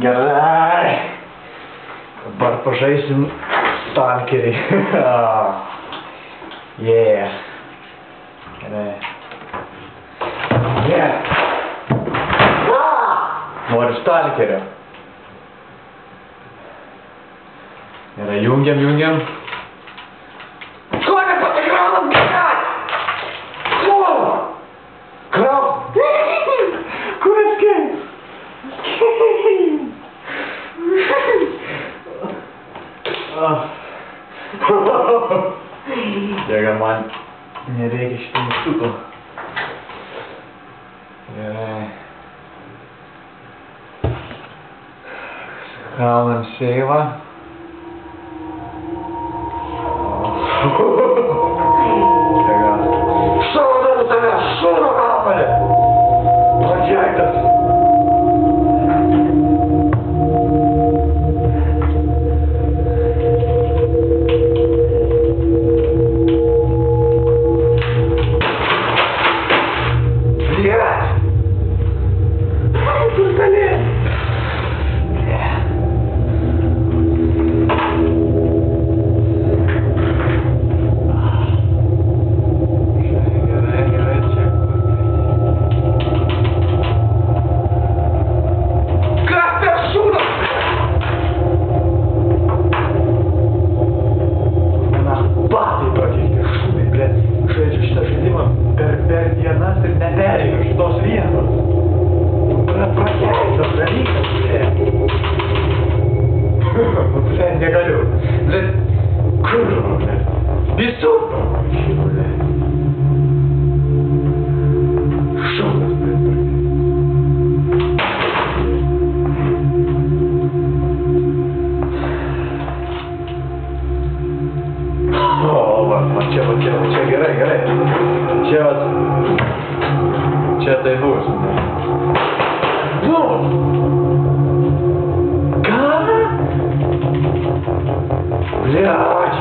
Gerai. Dabar pažaisim stalkerį. Yeah. Gerai. Yeah. Nori stalkerio. Gerai, jungiam. Ko nepasikraunam, gerai? Kraut! Kur escape? Jėga, man nereikia šitų mygtukų. Gerai. Kraunam seivą. Jėga. Šaudau tave, šūdo kamalį! Projektas! Per dienas ir neperėjau šitos vietos. Prakeiktas dalykas, negaliu. Kur, visur. Šaudas, va, čia gerai. Čia tai bus. Nu! Ką? Bliač!